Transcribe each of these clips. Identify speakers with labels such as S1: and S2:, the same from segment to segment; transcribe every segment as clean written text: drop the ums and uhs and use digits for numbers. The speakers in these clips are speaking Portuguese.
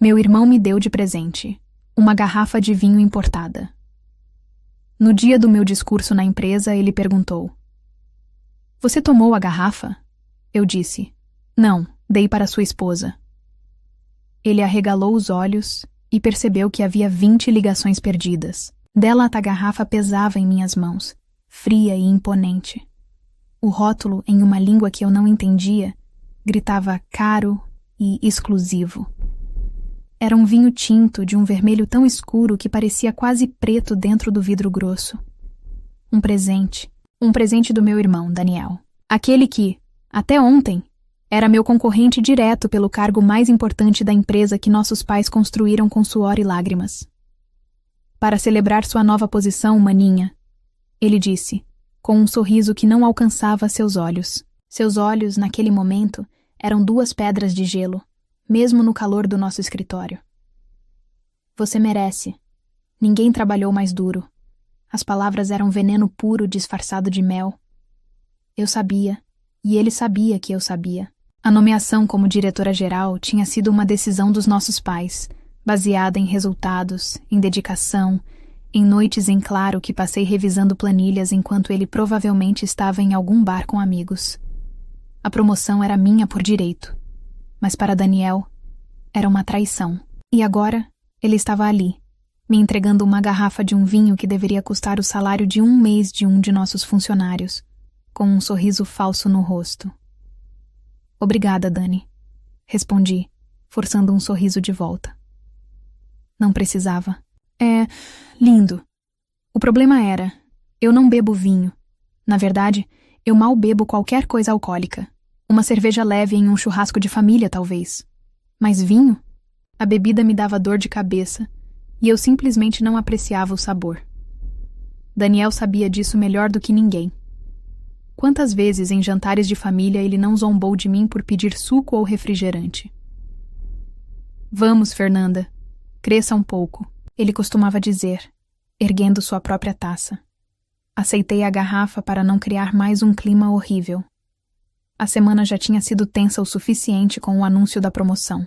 S1: Meu irmão me deu de presente uma garrafa de vinho importada. No dia do meu discurso na empresa, ele perguntou: "Você tomou a garrafa?" Eu disse: "Não, dei para sua esposa." Ele arregalou os olhos e percebeu que havia 20 ligações perdidas. Dela a garrafa pesava em minhas mãos, fria e imponente. O rótulo, em uma língua que eu não entendia, gritava caro e exclusivo. Era um vinho tinto de um vermelho tão escuro que parecia quase preto dentro do vidro grosso. Um presente do meu irmão, Daniel. Aquele que, até ontem, era meu concorrente direto pelo cargo mais importante da empresa que nossos pais construíram com suor e lágrimas. "Para celebrar sua nova posição, maninha", ele disse, com um sorriso que não alcançava seus olhos. Seus olhos, naquele momento, eram 2 pedras de gelo, mesmo no calor do nosso escritório. "Você merece. Ninguém trabalhou mais duro." As palavras eram veneno puro disfarçado de mel. Eu sabia, e ele sabia que eu sabia. A nomeação como diretora-geral tinha sido uma decisão dos nossos pais, baseada em resultados, em dedicação, em noites em claro que passei revisando planilhas enquanto ele provavelmente estava em algum bar com amigos. A promoção era minha por direito, mas para Daniel era uma traição. E agora ele estava ali, me entregando uma garrafa de um vinho que deveria custar o salário de um mês de um de nossos funcionários, com um sorriso falso no rosto. "Obrigada, Dani", respondi, forçando um sorriso de volta. Não precisava. "É lindo. O problema era, eu não bebo vinho. Na verdade, eu mal bebo qualquer coisa alcoólica. Uma cerveja leve em um churrasco de família, talvez. Mas vinho? A bebida me dava dor de cabeça, e eu simplesmente não apreciava o sabor. Daniel sabia disso melhor do que ninguém. Quantas vezes em jantares de família ele não zombou de mim por pedir suco ou refrigerante? "Vamos, Fernanda. Cresça um pouco", ele costumava dizer, erguendo sua própria taça. Aceitei a garrafa para não criar mais um clima horrível. A semana já tinha sido tensa o suficiente com o anúncio da promoção.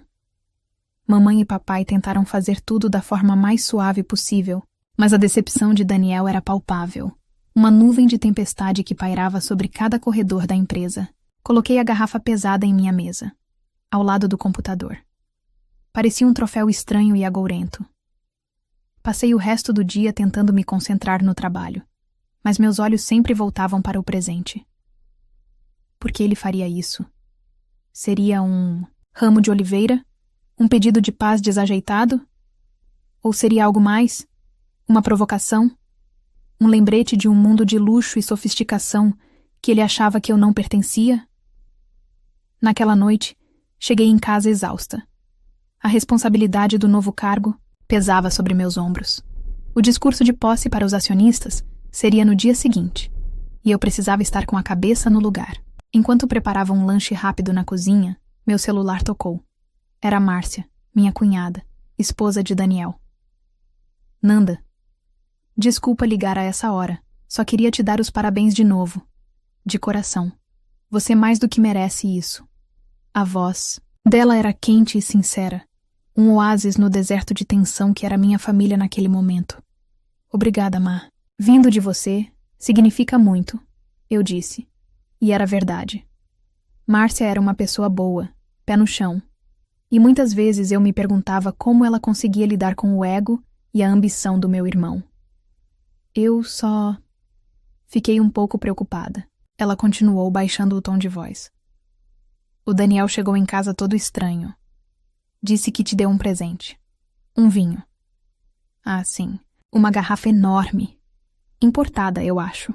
S1: Mamãe e papai tentaram fazer tudo da forma mais suave possível, mas a decepção de Daniel era palpável. Uma nuvem de tempestade que pairava sobre cada corredor da empresa. Coloquei a garrafa pesada em minha mesa, ao lado do computador. Parecia um troféu estranho e agourento. Passei o resto do dia tentando me concentrar no trabalho, mas meus olhos sempre voltavam para o presente. Por que ele faria isso? Seria um ramo de oliveira? Um pedido de paz desajeitado? Ou seria algo mais? Uma provocação? Um lembrete de um mundo de luxo e sofisticação que ele achava que eu não pertencia? Naquela noite, cheguei em casa exausta. A responsabilidade do novo cargo pesava sobre meus ombros. O discurso de posse para os acionistas seria no dia seguinte, e eu precisava estar com a cabeça no lugar. Enquanto preparava um lanche rápido na cozinha, meu celular tocou. Era Márcia, minha cunhada, esposa de Daniel. "Nanda, desculpa ligar a essa hora. Só queria te dar os parabéns de novo. De coração. Você mais do que merece isso." A voz dela era quente e sincera. Um oásis no deserto de tensão que era minha família naquele momento. "Obrigada, Má. Vindo de você, significa muito", eu disse. E era verdade. Márcia era uma pessoa boa, pé no chão. E muitas vezes eu me perguntava como ela conseguia lidar com o ego e a ambição do meu irmão. Eu só fiquei um pouco preocupada. Ela continuou baixando o tom de voz. "O Daniel chegou em casa todo estranho. Disse que te deu um presente. Um vinho." "Ah, sim. Uma garrafa enorme. Importada, eu acho."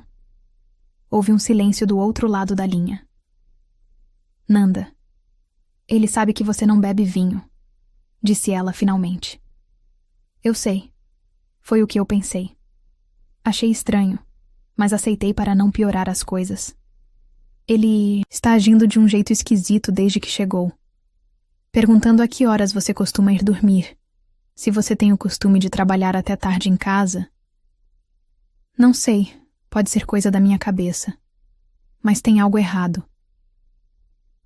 S1: Houve um silêncio do outro lado da linha. "Nanda, ele sabe que você não bebe vinho", disse ela finalmente. "Eu sei. Foi o que eu pensei. Achei estranho, mas aceitei para não piorar as coisas. Ele está agindo de um jeito esquisito desde que chegou. Perguntando a que horas você costuma ir dormir. Se você tem o costume de trabalhar até tarde em casa. Não sei, pode ser coisa da minha cabeça. Mas tem algo errado.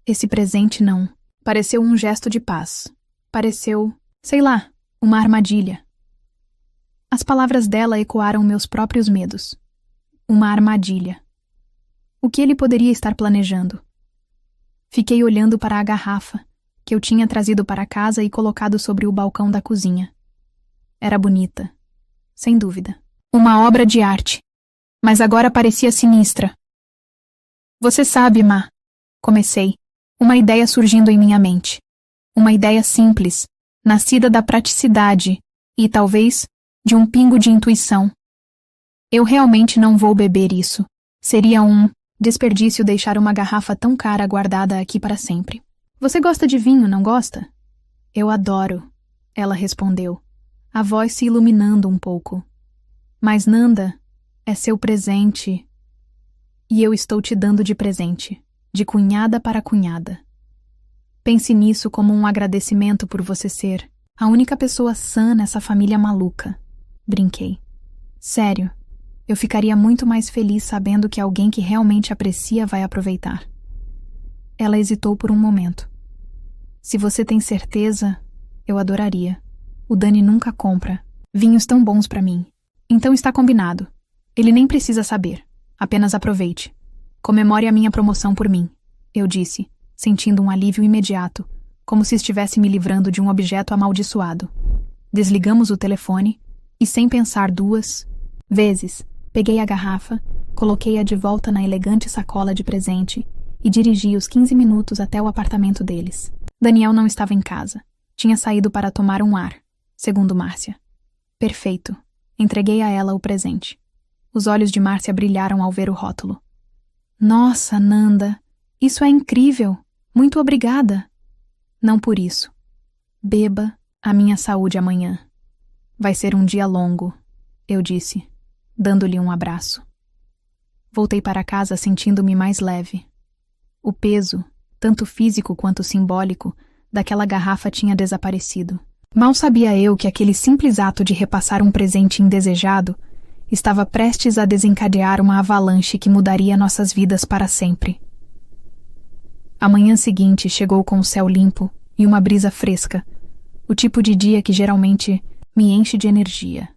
S1: Esse presente não. Pareceu um gesto de paz. Pareceu Sei lá, uma armadilha. As palavras dela ecoaram meus próprios medos. Uma armadilha. O que ele poderia estar planejando? Fiquei olhando para a garrafa, que eu tinha trazido para casa e colocado sobre o balcão da cozinha. Era bonita, sem dúvida. Uma obra de arte. Mas agora parecia sinistra. Você sabe, Ma, comecei, uma ideia surgindo em minha mente. Uma ideia simples, nascida da praticidade e, talvez, de um pingo de intuição. Eu realmente não vou beber isso. Seria um desperdício deixar uma garrafa tão cara guardada aqui para sempre. Você gosta de vinho, não gosta? Eu adoro, ela respondeu, a voz se iluminando um pouco. Mas Nanda, é seu presente. E eu estou te dando de presente, de cunhada para cunhada. Pense nisso como um agradecimento por você ser a única pessoa sã nessa família maluca. Brinquei. Sério, eu ficaria muito mais feliz sabendo que alguém que realmente aprecia vai aproveitar. Ela hesitou por um momento. Se você tem certeza, eu adoraria. O Dani nunca compra vinhos tão bons para mim. Então está combinado. Ele nem precisa saber. Apenas aproveite. Comemore a minha promoção por mim, eu disse, sentindo um alívio imediato, como se estivesse me livrando de um objeto amaldiçoado. Desligamos o telefone e, sem pensar 2 vezes, peguei a garrafa, coloquei-a de volta na elegante sacola de presente e dirigi os 15 minutos até o apartamento deles. Daniel não estava em casa. Tinha saído para tomar um ar, segundo Márcia. Perfeito. Entreguei a ela o presente. Os olhos de Márcia brilharam ao ver o rótulo. Nossa, Nanda, isso é incrível. Muito obrigada. Não por isso. Beba a minha saúde amanhã. Vai ser um dia longo, eu disse, dando-lhe um abraço. Voltei para casa sentindo-me mais leve. O peso, tanto físico quanto simbólico, daquela garrafa tinha desaparecido. Mal sabia eu que aquele simples ato de repassar um presente indesejado estava prestes a desencadear uma avalanche que mudaria nossas vidas para sempre. A manhã seguinte chegou com o céu limpo e uma brisa fresca, o tipo de dia que geralmente me enche de energia.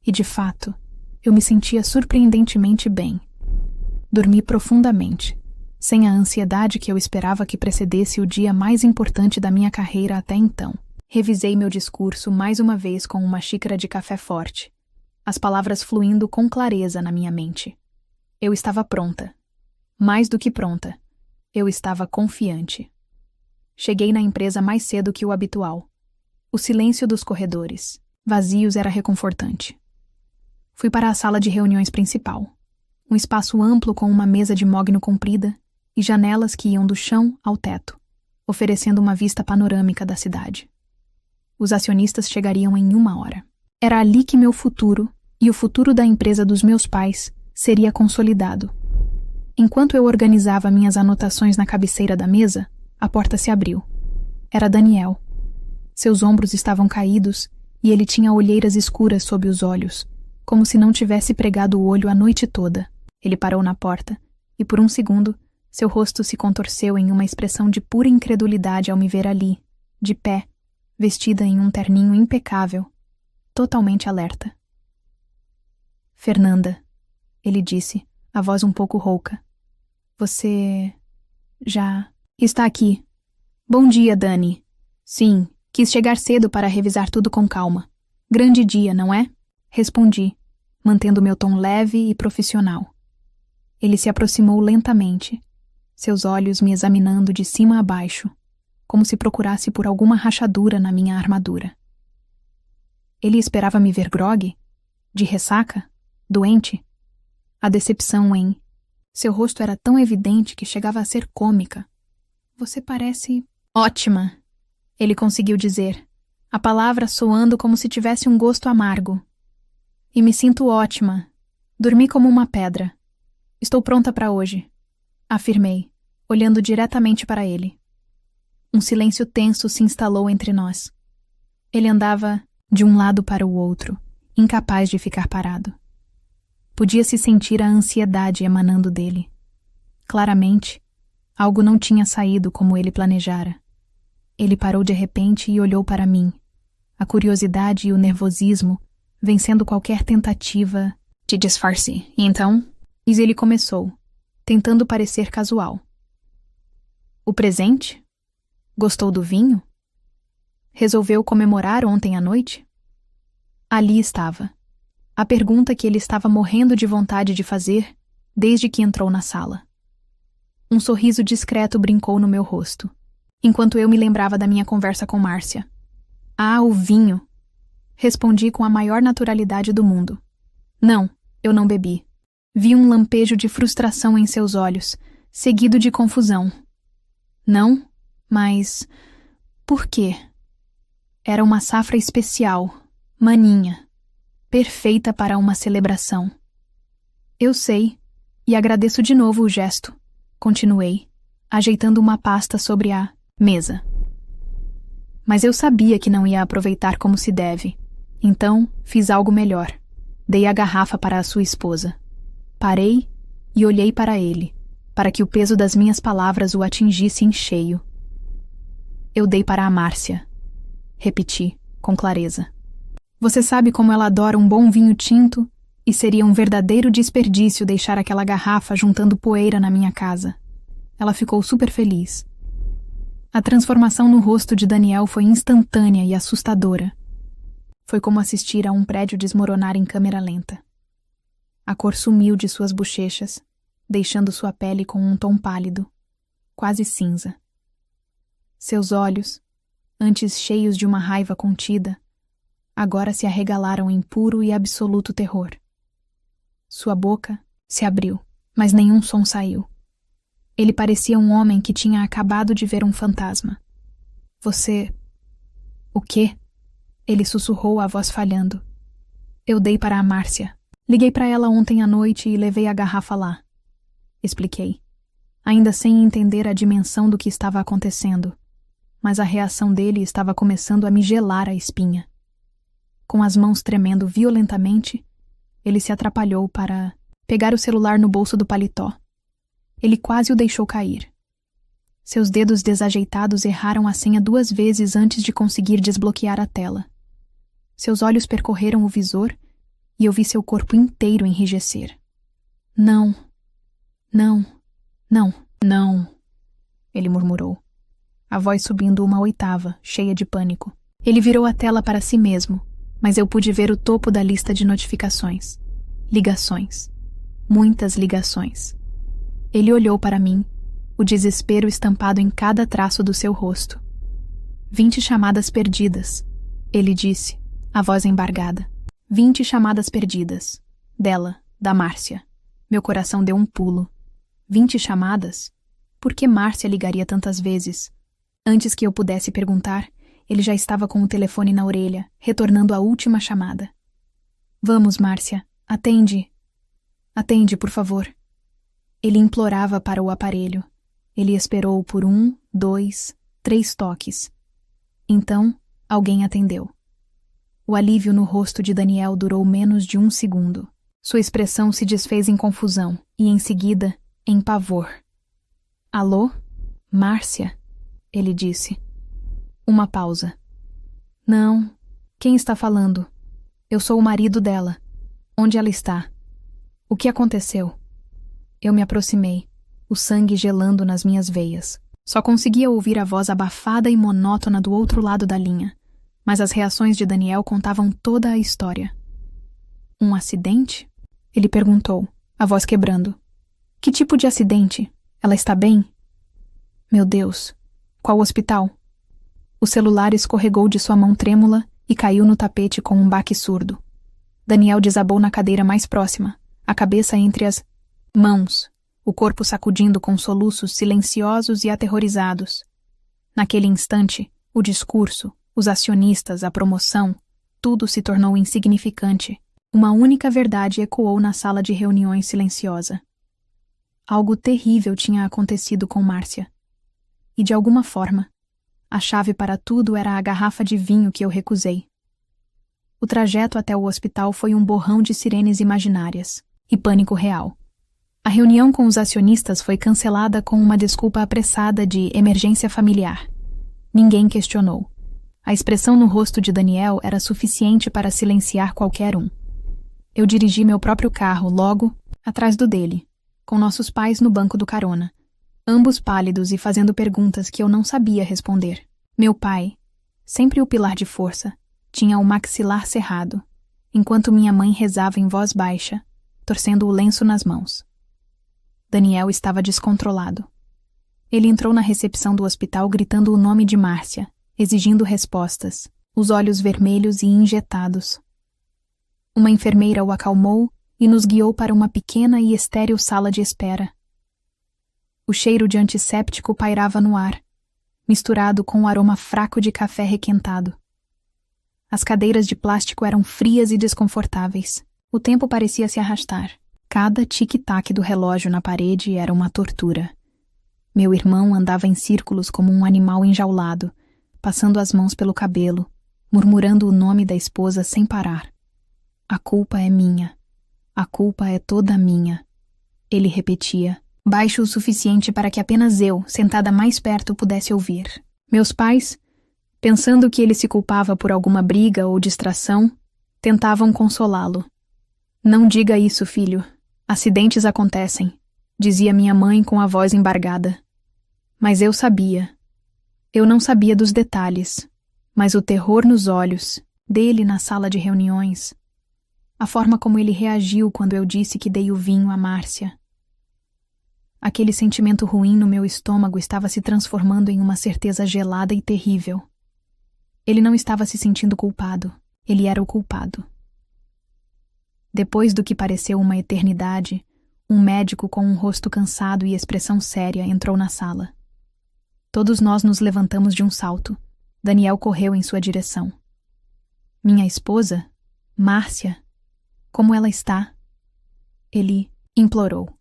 S1: E, de fato, eu me sentia surpreendentemente bem. Dormi profundamente, sem a ansiedade que eu esperava que precedesse o dia mais importante da minha carreira até então. Revisei meu discurso mais uma vez com uma xícara de café forte, as palavras fluindo com clareza na minha mente. Eu estava pronta. Mais do que pronta. Eu estava confiante. Cheguei na empresa mais cedo que o habitual. O silêncio dos corredores, vazios, era reconfortante. Fui para a sala de reuniões principal. Um espaço amplo com uma mesa de mogno comprida e janelas que iam do chão ao teto, oferecendo uma vista panorâmica da cidade. Os acionistas chegariam em 1 hora. Era ali que meu futuro e o futuro da empresa dos meus pais seria consolidado. Enquanto eu organizava minhas anotações na cabeceira da mesa, a porta se abriu. Era Daniel. Seus ombros estavam caídos e ele tinha olheiras escuras sob os olhos, como se não tivesse pregado o olho a noite toda. Ele parou na porta e, por um segundo, seu rosto se contorceu em uma expressão de pura incredulidade ao me ver ali, de pé, vestida em um terninho impecável, totalmente alerta. Fernanda, ele disse, a voz um pouco rouca. Você... já... está aqui. Bom dia, Dani. Sim, quis chegar cedo para revisar tudo com calma. Grande dia, não é? Respondi, mantendo meu tom leve e profissional. Ele se aproximou lentamente, seus olhos me examinando de cima a baixo, como se procurasse por alguma rachadura na minha armadura. Ele esperava me ver grogue? De ressaca? Doente? A decepção em... Seu rosto era tão evidente que chegava a ser cômica. Você parece... ótima, ele conseguiu dizer, a palavra soando como se tivesse um gosto amargo. E me sinto ótima. Dormi como uma pedra. Estou pronta para hoje, afirmei, olhando diretamente para ele. Um silêncio tenso se instalou entre nós. Ele andava de um lado para o outro, incapaz de ficar parado. Podia-se sentir a ansiedade emanando dele. Claramente, algo não tinha saído como ele planejara. Ele parou de repente e olhou para mim, a curiosidade e o nervosismo, vencendo qualquer tentativa de disfarce. E então, ele começou, tentando parecer casual. O presente? Gostou do vinho? Resolveu comemorar ontem à noite? Ali estava. A pergunta que ele estava morrendo de vontade de fazer desde que entrou na sala. Um sorriso discreto brincou no meu rosto, enquanto eu me lembrava da minha conversa com Márcia. Ah, o vinho! Respondi com a maior naturalidade do mundo. Não, eu não bebi. Vi um lampejo de frustração em seus olhos, seguido de confusão. Não, mas... por quê? Era uma safra especial, maninha, perfeita para uma celebração. Eu sei, e agradeço de novo o gesto, continuei, ajeitando uma pasta sobre a mesa. Mas eu sabia que não ia aproveitar como se deve, então fiz algo melhor. Dei a garrafa para a sua esposa. Parei e olhei para ele, para que o peso das minhas palavras o atingisse em cheio. Eu dei para a Márcia. Repeti, com clareza. Você sabe como ela adora um bom vinho tinto e seria um verdadeiro desperdício deixar aquela garrafa juntando poeira na minha casa. Ela ficou super feliz. A transformação no rosto de Daniel foi instantânea e assustadora. Foi como assistir a um prédio desmoronar em câmera lenta. A cor sumiu de suas bochechas, deixando sua pele com um tom pálido, quase cinza. Seus olhos, antes cheios de uma raiva contida, agora se arregalaram em puro e absoluto terror. Sua boca se abriu, mas nenhum som saiu. Ele parecia um homem que tinha acabado de ver um fantasma. Você... O quê? Ele sussurrou, a voz falhando. Eu dei para a Márcia. Liguei para ela ontem à noite e levei a garrafa lá. Expliquei, ainda sem entender a dimensão do que estava acontecendo, mas a reação dele estava começando a me gelar a espinha. Com as mãos tremendo violentamente, ele se atrapalhou para pegar o celular no bolso do paletó. Ele quase o deixou cair. Seus dedos desajeitados erraram a senha 2 vezes antes de conseguir desbloquear a tela. Seus olhos percorreram o visor e eu vi seu corpo inteiro enrijecer. Não, não, não, não, ele murmurou, a voz subindo uma oitava, cheia de pânico. Ele virou a tela para si mesmo, mas eu pude ver o topo da lista de notificações. Ligações. Muitas ligações. Ele olhou para mim, o desespero estampado em cada traço do seu rosto. 20 chamadas perdidas, ele disse, a voz embargada. 20 chamadas perdidas. Dela, da Márcia. Meu coração deu um pulo. 20 chamadas? Por que Márcia ligaria tantas vezes? Antes que eu pudesse perguntar, ele já estava com o telefone na orelha, retornando a última chamada. Vamos, Márcia, atende. Atende, por favor. Ele implorava para o aparelho. Ele esperou por 1, 2, 3 toques. Então, alguém atendeu. O alívio no rosto de Daniel durou menos de 1 segundo. Sua expressão se desfez em confusão e, em seguida, em pavor. Alô? Márcia? Ele disse. Uma pausa. Não. Quem está falando? Eu sou o marido dela. Onde ela está? O que aconteceu? Eu me aproximei, o sangue gelando nas minhas veias. Só conseguia ouvir a voz abafada e monótona do outro lado da linha, mas as reações de Daniel contavam toda a história. Um acidente? Ele perguntou, a voz quebrando. Que tipo de acidente? Ela está bem? Meu Deus, qual hospital? O celular escorregou de sua mão trêmula e caiu no tapete com um baque surdo. Daniel desabou na cadeira mais próxima, a cabeça entre as mãos, o corpo sacudindo com soluços silenciosos e aterrorizados. Naquele instante, o discurso, os acionistas, a promoção, tudo se tornou insignificante. Uma única verdade ecoou na sala de reuniões silenciosa. Algo terrível tinha acontecido com Márcia. E de alguma forma, a chave para tudo era a garrafa de vinho que eu recusei. O trajeto até o hospital foi um borrão de sirenes imaginárias e pânico real. A reunião com os acionistas foi cancelada com uma desculpa apressada de emergência familiar. Ninguém questionou. A expressão no rosto de Daniel era suficiente para silenciar qualquer um. Eu dirigi meu próprio carro logo atrás do dele, com nossos pais no banco do carona, ambos pálidos e fazendo perguntas que eu não sabia responder. Meu pai, sempre o pilar de força, tinha o maxilar cerrado, enquanto minha mãe rezava em voz baixa, torcendo o lenço nas mãos. Daniel estava descontrolado. Ele entrou na recepção do hospital gritando o nome de Márcia, exigindo respostas, os olhos vermelhos e injetados. Uma enfermeira o acalmou e nos guiou para uma pequena e estéril sala de espera. O cheiro de antisséptico pairava no ar, misturado com o aroma fraco de café requentado. As cadeiras de plástico eram frias e desconfortáveis. O tempo parecia se arrastar. Cada tic-tac do relógio na parede era uma tortura. Meu irmão andava em círculos como um animal enjaulado, passando as mãos pelo cabelo, murmurando o nome da esposa sem parar. A culpa é minha. A culpa é toda minha. Ele repetia, baixo o suficiente para que apenas eu, sentada mais perto, pudesse ouvir. Meus pais, pensando que ele se culpava por alguma briga ou distração, tentavam consolá-lo. Não diga isso, filho. Acidentes acontecem, dizia minha mãe com a voz embargada. Mas eu sabia. Eu não sabia dos detalhes, mas o terror nos olhos, dele na sala de reuniões, a forma como ele reagiu quando eu disse que dei o vinho a Márcia. Aquele sentimento ruim no meu estômago estava se transformando em uma certeza gelada e terrível. Ele não estava se sentindo culpado, ele era o culpado. Depois do que pareceu uma eternidade, um médico com um rosto cansado e expressão séria entrou na sala. Todos nós nos levantamos de um salto. Daniel correu em sua direção. Minha esposa? Márcia? Como ela está? Ele implorou.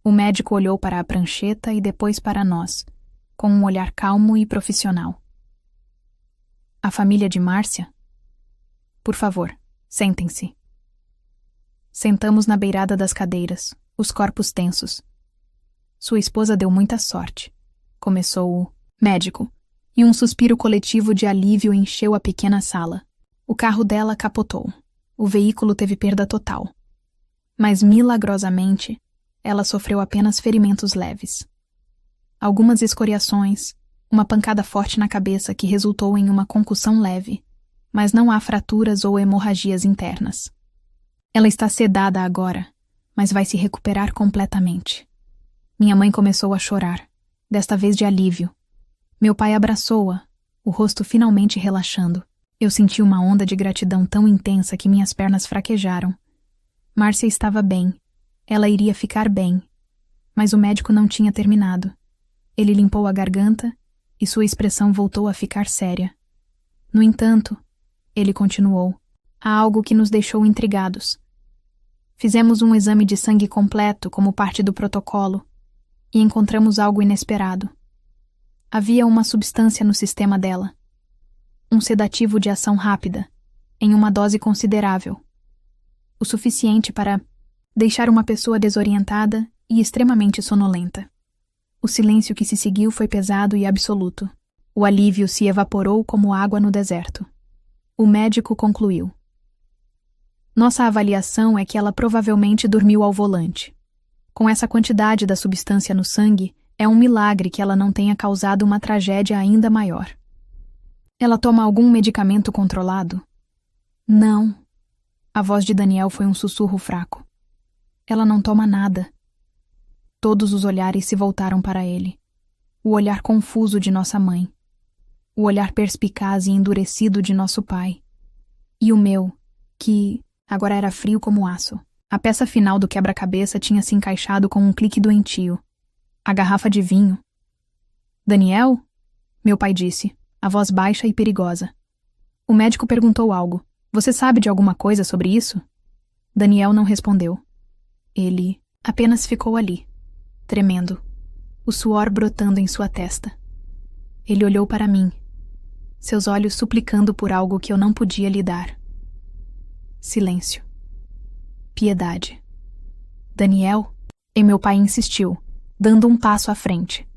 S1: O médico olhou para a prancheta e depois para nós, com um olhar calmo e profissional. A família de Márcia? Por favor, sentem-se. Sentamos na beirada das cadeiras, os corpos tensos. Sua esposa deu muita sorte. Começou o médico, e um suspiro coletivo de alívio encheu a pequena sala. O carro dela capotou. O veículo teve perda total. Mas, milagrosamente, ela sofreu apenas ferimentos leves. Algumas escoriações, uma pancada forte na cabeça que resultou em uma concussão leve, mas não há fraturas ou hemorragias internas. Ela está sedada agora, mas vai se recuperar completamente. Minha mãe começou a chorar, desta vez de alívio. Meu pai abraçou-a, o rosto finalmente relaxando. Eu senti uma onda de gratidão tão intensa que minhas pernas fraquejaram. Márcia estava bem. Ela iria ficar bem. Mas o médico não tinha terminado. Ele limpou a garganta e sua expressão voltou a ficar séria. No entanto, ele continuou, há algo que nos deixou intrigados. Fizemos um exame de sangue completo como parte do protocolo e encontramos algo inesperado. Havia uma substância no sistema dela. Um sedativo de ação rápida, em uma dose considerável. O suficiente para deixar uma pessoa desorientada e extremamente sonolenta. O silêncio que se seguiu foi pesado e absoluto. O alívio se evaporou como água no deserto. O médico concluiu. Nossa avaliação é que ela provavelmente dormiu ao volante. Com essa quantidade da substância no sangue, é um milagre que ela não tenha causado uma tragédia ainda maior. Ela toma algum medicamento controlado? Não. A voz de Daniel foi um sussurro fraco. Ela não toma nada. Todos os olhares se voltaram para ele. O olhar confuso de nossa mãe. O olhar perspicaz e endurecido de nosso pai. E o meu, que agora era frio como aço. A peça final do quebra-cabeça tinha se encaixado com um clique doentio. A garrafa de vinho. Daniel? Meu pai disse, a voz baixa e perigosa. O médico perguntou algo. Você sabe de alguma coisa sobre isso? Daniel não respondeu. Ele apenas ficou ali, tremendo, o suor brotando em sua testa. Ele olhou para mim, seus olhos suplicando por algo que eu não podia lhe dar. Silêncio. Piedade. Daniel? E meu pai insistiu, dando um passo à frente.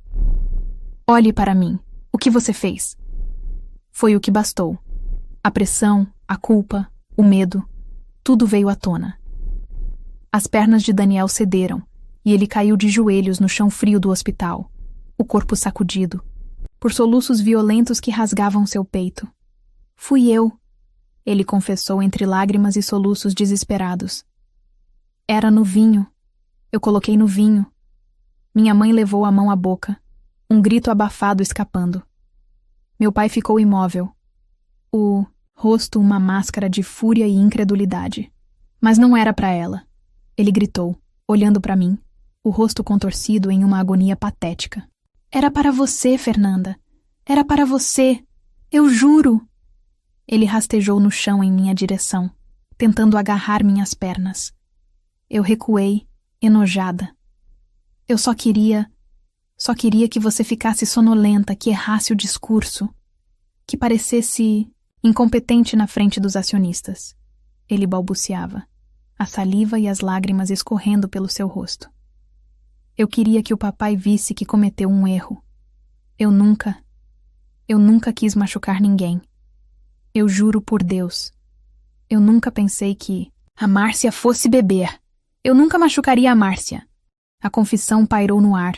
S1: Olhe para mim. O que você fez? Foi o que bastou. A pressão, a culpa, o medo, tudo veio à tona. As pernas de Daniel cederam e ele caiu de joelhos no chão frio do hospital, o corpo sacudido, por soluços violentos que rasgavam seu peito. Fui eu, ele confessou entre lágrimas e soluços desesperados. Era no vinho. Eu coloquei no vinho. Minha mãe levou a mão à boca, um grito abafado escapando. Meu pai ficou imóvel, o rosto uma máscara de fúria e incredulidade. Mas não era para ela. Ele gritou, olhando para mim, o rosto contorcido em uma agonia patética. Era para você, Fernanda. Era para você. Eu juro. Ele rastejou no chão em minha direção, tentando agarrar minhas pernas. Eu recuei, enojada. Eu só queria que você ficasse sonolenta, que errasse o discurso, que parecesse incompetente na frente dos acionistas. Ele balbuciava, a saliva e as lágrimas escorrendo pelo seu rosto. Eu queria que o papai visse que cometeu um erro. Eu nunca quis machucar ninguém. Eu juro por Deus. Eu nunca pensei que a Márcia fosse beber. Eu nunca machucaria a Márcia. A confissão pairou no ar,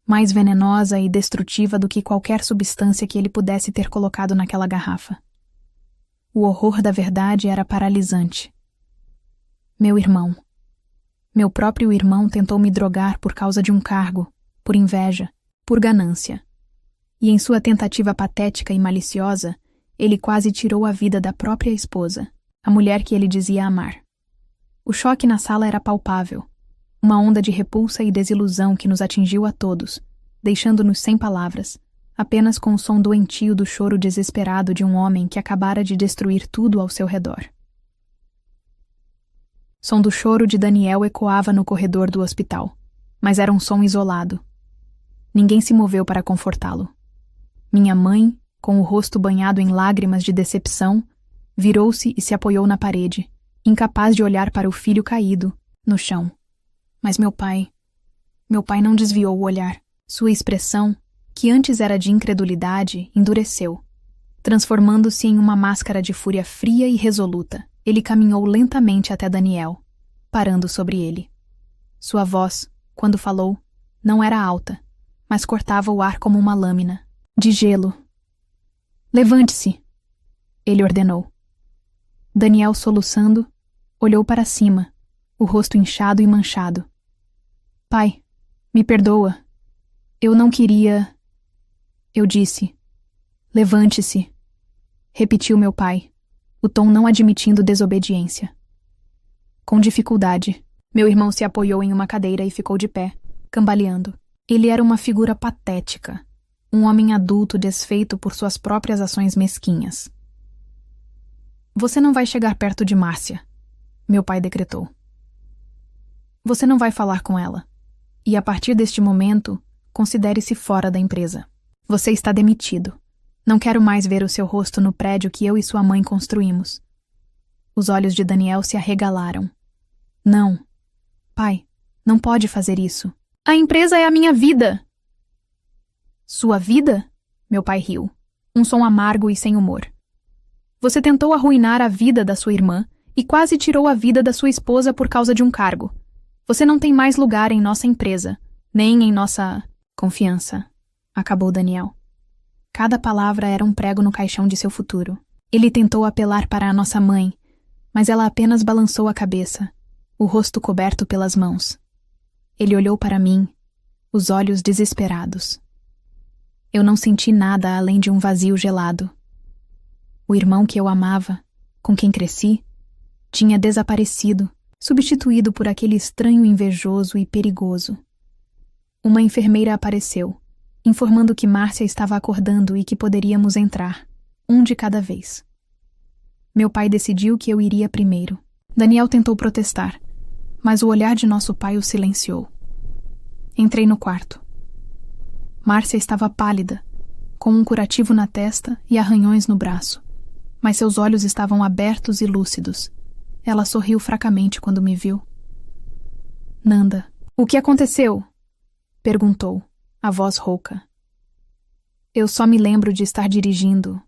S1: mais venenosa e destrutiva do que qualquer substância que ele pudesse ter colocado naquela garrafa. O horror da verdade era paralisante. Meu irmão. Meu próprio irmão tentou me drogar por causa de um cargo, por inveja, por ganância. E em sua tentativa patética e maliciosa, ele quase tirou a vida da própria esposa, a mulher que ele dizia amar. O choque na sala era palpável. Uma onda de repulsa e desilusão que nos atingiu a todos, deixando-nos sem palavras, apenas com o som doentio do choro desesperado de um homem que acabara de destruir tudo ao seu redor. Som do choro de Daniel ecoava no corredor do hospital, mas era um som isolado. Ninguém se moveu para confortá-lo. Minha mãe, com o rosto banhado em lágrimas de decepção, virou-se e se apoiou na parede, incapaz de olhar para o filho caído, no chão. Mas meu pai não desviou o olhar. Sua expressão, que antes era de incredulidade, endureceu. Transformando-se em uma máscara de fúria fria e resoluta, ele caminhou lentamente até Daniel, parando sobre ele. Sua voz, quando falou, não era alta, mas cortava o ar como uma lâmina, de gelo. Levante-se, ele ordenou. Daniel, soluçando, olhou para cima, o rosto inchado e manchado. Pai, me perdoa. Eu não queria... Eu disse. Levante-se, repetiu meu pai, o tom não admitindo desobediência. Com dificuldade, meu irmão se apoiou em uma cadeira e ficou de pé, cambaleando. Ele era uma figura patética, um homem adulto desfeito por suas próprias ações mesquinhas. Você não vai chegar perto de Márcia, meu pai decretou. Você não vai falar com ela. E a partir deste momento, considere-se fora da empresa. Você está demitido. Não quero mais ver o seu rosto no prédio que eu e sua mãe construímos. Os olhos de Daniel se arregalaram. Não. Pai, não pode fazer isso. A empresa é a minha vida. Sua vida? Meu pai riu, um som amargo e sem humor. Você tentou arruinar a vida da sua irmã e quase tirou a vida da sua esposa por causa de um cargo. Você não tem mais lugar em nossa empresa, nem em nossa confiança, acabou Daniel. Cada palavra era um prego no caixão de seu futuro. Ele tentou apelar para a nossa mãe, mas ela apenas balançou a cabeça, o rosto coberto pelas mãos. Ele olhou para mim, os olhos desesperados. Eu não senti nada além de um vazio gelado. O irmão que eu amava, com quem cresci, tinha desaparecido, substituído por aquele estranho invejoso e perigoso. Uma enfermeira apareceu, informando que Márcia estava acordando e que poderíamos entrar, um de cada vez. Meu pai decidiu que eu iria primeiro. Daniel tentou protestar, mas o olhar de nosso pai o silenciou. Entrei no quarto. Márcia estava pálida, com um curativo na testa e arranhões no braço, mas seus olhos estavam abertos e lúcidos. Ela sorriu fracamente quando me viu. Nanda, o que aconteceu? Perguntou, a voz rouca. Eu só me lembro de estar dirigindo,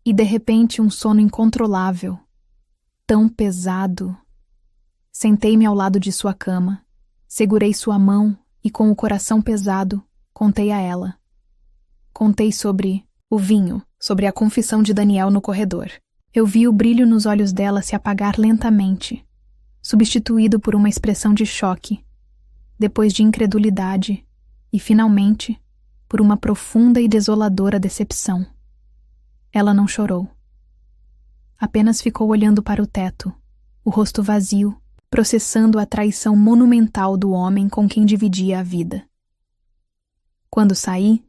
S1: E de repente um sono incontrolável, tão pesado. Sentei-me ao lado de sua cama, segurei sua mão e com o coração pesado, contei a ela. Contei sobre o vinho, sobre a confissão de Daniel no corredor. Eu vi o brilho nos olhos dela se apagar lentamente, substituído por uma expressão de choque, depois de incredulidade e, finalmente, por uma profunda e desoladora decepção. Ela não chorou. Apenas ficou olhando para o teto, o rosto vazio, processando a traição monumental do homem com quem dividia a vida. Quando saí,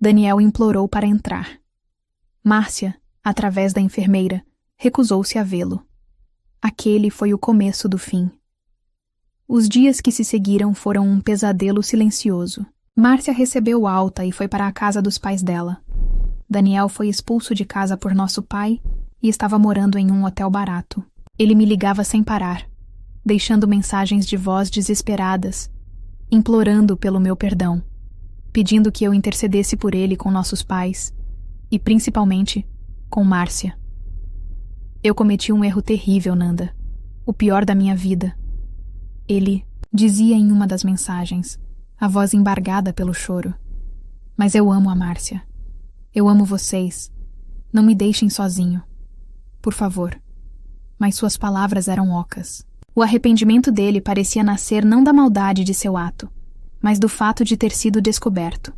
S1: Daniel implorou para entrar. Márcia, através da enfermeira, recusou-se a vê-lo. Aquele foi o começo do fim. Os dias que se seguiram foram um pesadelo silencioso. Márcia recebeu alta e foi para a casa dos pais dela. Daniel foi expulso de casa por nosso pai e estava morando em um hotel barato. Ele me ligava sem parar, deixando mensagens de voz desesperadas, implorando pelo meu perdão, pedindo que eu intercedesse por ele com nossos pais e, principalmente, com Márcia. Eu cometi um erro terrível, Nanda, o pior da minha vida. Ele dizia em uma das mensagens, a voz embargada pelo choro. Mas eu amo a Márcia. Eu amo vocês. Não me deixem sozinho. Por favor. Mas suas palavras eram ocas. O arrependimento dele parecia nascer não da maldade de seu ato, mas do fato de ter sido descoberto.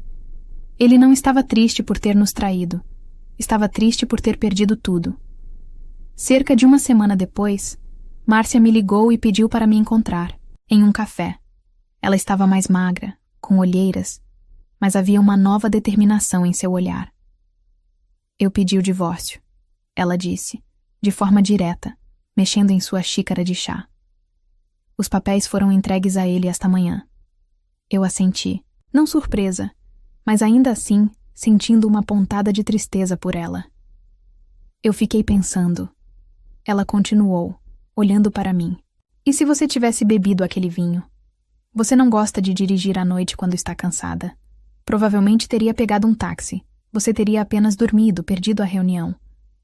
S1: Ele não estava triste por ter nos traído. Estava triste por ter perdido tudo. Cerca de uma semana depois, Márcia me ligou e pediu para me encontrar, em um café. Ela estava mais magra, com olheiras, mas havia uma nova determinação em seu olhar. Eu pedi o divórcio, ela disse, de forma direta, mexendo em sua xícara de chá. Os papéis foram entregues a ele esta manhã. Eu assenti, não surpresa, mas ainda assim sentindo uma pontada de tristeza por ela. Eu fiquei pensando. Ela continuou, olhando para mim. E se você tivesse bebido aquele vinho? Você não gosta de dirigir à noite quando está cansada. Provavelmente teria pegado um táxi. Você teria apenas dormido, perdido a reunião.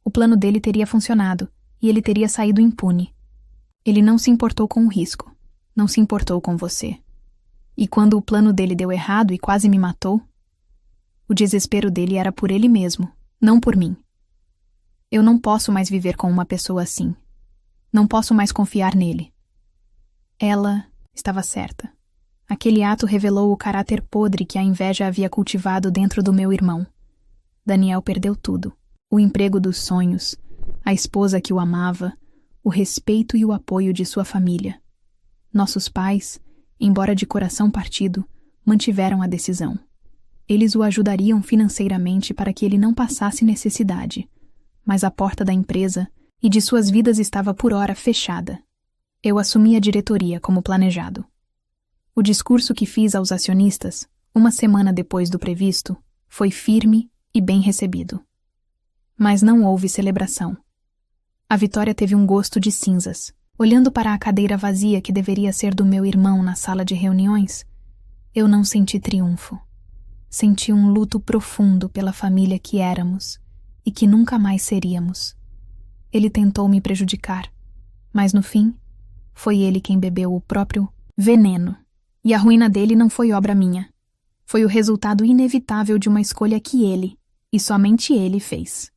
S1: O plano dele teria funcionado, e ele teria saído impune. Ele não se importou com o risco. Não se importou com você. E quando o plano dele deu errado e quase me matou, o desespero dele era por ele mesmo, não por mim. Eu não posso mais viver com uma pessoa assim. Não posso mais confiar nele. Ela estava certa. Aquele ato revelou o caráter podre que a inveja havia cultivado dentro do meu irmão. Daniel perdeu tudo. O emprego dos sonhos, a esposa que o amava, o respeito e o apoio de sua família. Nossos pais, embora de coração partido, mantiveram a decisão. Eles o ajudariam financeiramente para que ele não passasse necessidade, mas a porta da empresa e de suas vidas estava por ora fechada. Eu assumi a diretoria como planejado. O discurso que fiz aos acionistas, uma semana depois do previsto, foi firme e bem recebido. Mas não houve celebração. A vitória teve um gosto de cinzas. Olhando para a cadeira vazia que deveria ser do meu irmão na sala de reuniões, eu não senti triunfo. Senti um luto profundo pela família que éramos e que nunca mais seríamos. Ele tentou me prejudicar, mas no fim, foi ele quem bebeu o próprio veneno. E a ruína dele não foi obra minha. Foi o resultado inevitável de uma escolha que ele, e somente ele, fez.